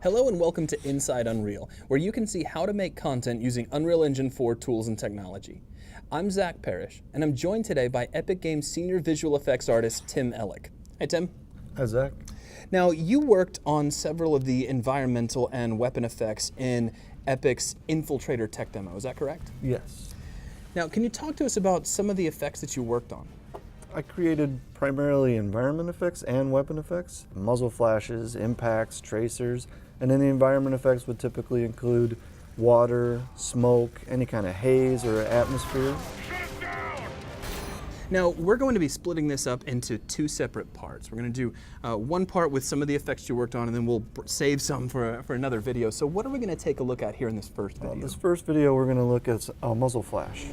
Hello and welcome to Inside Unreal, where you can see how to make content using Unreal Engine 4 tools and technology. I'm Zach Parrish, and I'm joined today by Epic Games senior visual effects artist Tim Ellick. Hey Tim. Hi Zach. Now you worked on several of the environmental and weapon effects in Epic's Infiltrator tech demo, is that correct? Yes. Now can you talk to us about some of the effects that you worked on? I created primarily environment effects and weapon effects, muzzle flashes, impacts, tracers, and then the environment effects would typically include water, smoke, any kind of haze or atmosphere. Now, we're going to be splitting this up into two separate parts. We're going to do one part with some of the effects you worked on, and then we'll save some for another video. So what are we going to take a look at here in this first video? This first video we're going to look at a muzzle flash.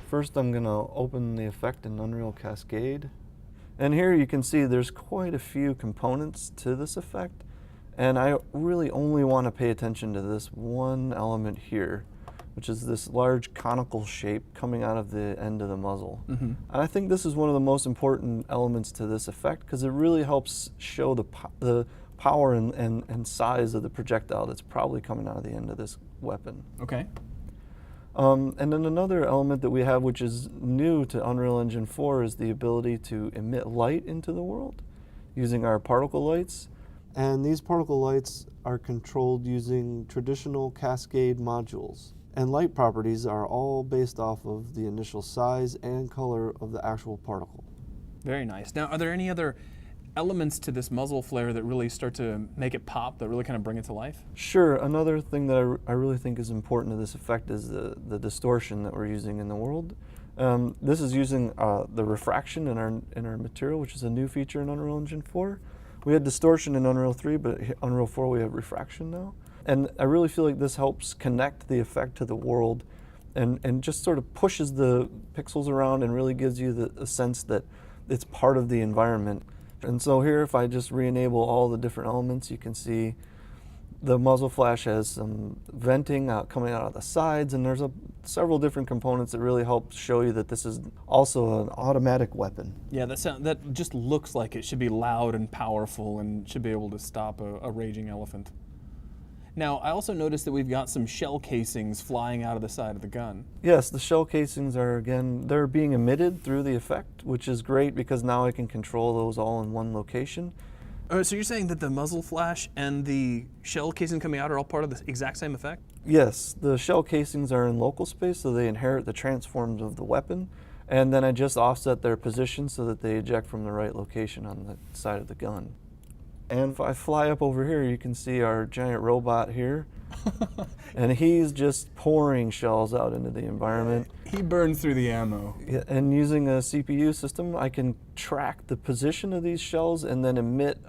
First I'm going to open the effect in Unreal Cascade. And here you can see there's quite a few components to this effect. And I really only want to pay attention to this one element here, which is this large conical shape coming out of the end of the muzzle. And I think this is one of the most important elements to this effect because it really helps show the power and size of the projectile that's probably coming out of the end of this weapon. Okay. And then another element that we have, which is new to Unreal Engine 4, is the ability to emit light into the world using our particle lights. And these particle lights are controlled using traditional Cascade modules. And light properties are all based off of the initial size and color of the actual particle. Very nice. Now, are there any other elements to this muzzle flare that really start to make it pop, that really kind of bring it to life? Sure. Another thing that I really think is important to this effect is the distortion that we're using in the world. This is using the refraction in our material, which is a new feature in Unreal Engine 4. We had distortion in Unreal 3, but in Unreal 4 we have refraction now. And I really feel like this helps connect the effect to the world and just sort of pushes the pixels around and really gives you the sense that it's part of the environment. And so here, if I just re-enable all the different elements, you can see the muzzle flash has some venting coming out of the sides, and there's several different components that really help show you that this is also an automatic weapon. Yeah, that just looks like it should be loud and powerful and should be able to stop a raging elephant. Now, I also noticed that we've got some shell casings flying out of the side of the gun. Yes, the shell casings are, again, they're being emitted through the effect, which is great because now I can control those all in one location. So you're saying that the muzzle flash and the shell casing coming out are all part of the exact same effect? Yes, the shell casings are in local space, so they inherit the transforms of the weapon, and then I just offset their position so that they eject from the right location on the side of the gun. And if I fly up over here, you can see our giant robot here. And he's just pouring shells out into the environment. He burns through the ammo. Yeah, and using a CPU system, I can track the position of these shells and then emit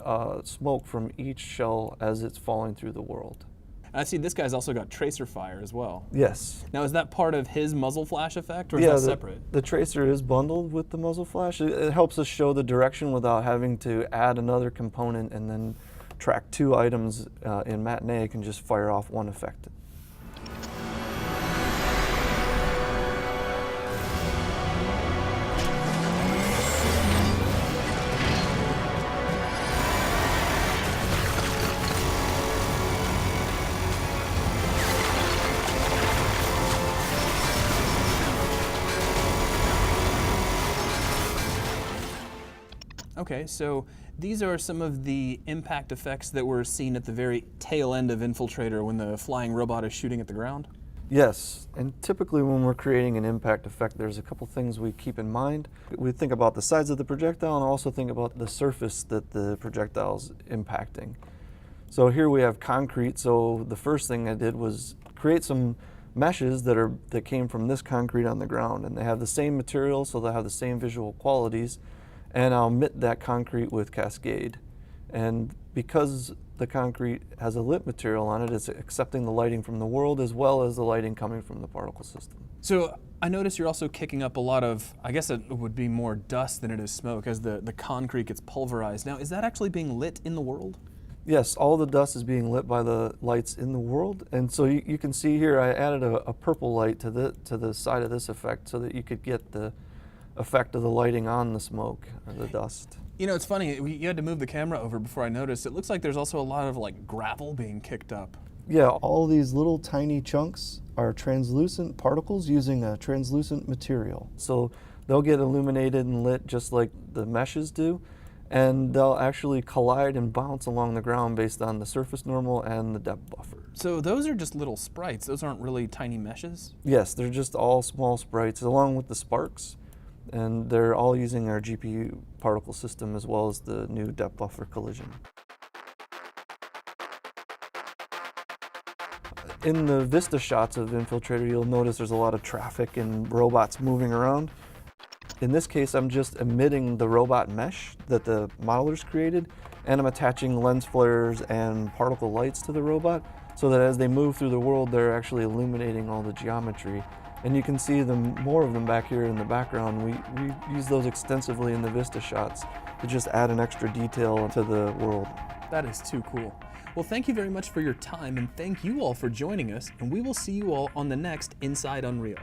smoke from each shell as it's falling through the world. I see this guy's also got tracer fire as well. Yes. Now, is that part of his muzzle flash effect, or is that separate? The tracer is bundled with the muzzle flash. It helps us show the direction without having to add another component and then track two items in Matinee. I can just fire off one effect. Okay, so these are some of the impact effects that were seen at the very tail end of Infiltrator when the flying robot is shooting at the ground? Yes, and typically when we're creating an impact effect, there's a couple things we keep in mind. We think about the size of the projectile and also think about the surface that the projectile's impacting. So here we have concrete, so the first thing I did was create some meshes that came from this concrete on the ground, and they have the same material, so they have the same visual qualities. And I'll emit that concrete with Cascade. And because the concrete has a lit material on it, it's accepting the lighting from the world as well as the lighting coming from the particle system. So I notice you're also kicking up a lot of, I guess it would be more dust than it is smoke as the concrete gets pulverized. Now, is that actually being lit in the world? Yes, all the dust is being lit by the lights in the world. And so you can see here I added a purple light to the side of this effect so that you could get the effect of the lighting on the smoke, the dust. You know, it's funny, you had to move the camera over before I noticed. It looks like there's also a lot of like gravel being kicked up. Yeah, all these little tiny chunks are translucent particles using a translucent material. So they'll get illuminated and lit just like the meshes do, and they'll actually collide and bounce along the ground based on the surface normal and the depth buffer. So those are just little sprites. Those aren't really tiny meshes? Yes, they're just all small sprites along with the sparks, and they're all using our GPU particle system as well as the new depth buffer collision. In the Vista shots of Infiltrator, you'll notice there's a lot of traffic and robots moving around. In this case, I'm just emitting the robot mesh that the modelers created, and I'm attaching lens flares and particle lights to the robot so that as they move through the world, they're actually illuminating all the geometry. And you can see more of them back here in the background. We use those extensively in the Vista shots to just add an extra detail to the world. That is too cool. Well, thank you very much for your time, and thank you all for joining us, and we will see you all on the next Inside Unreal.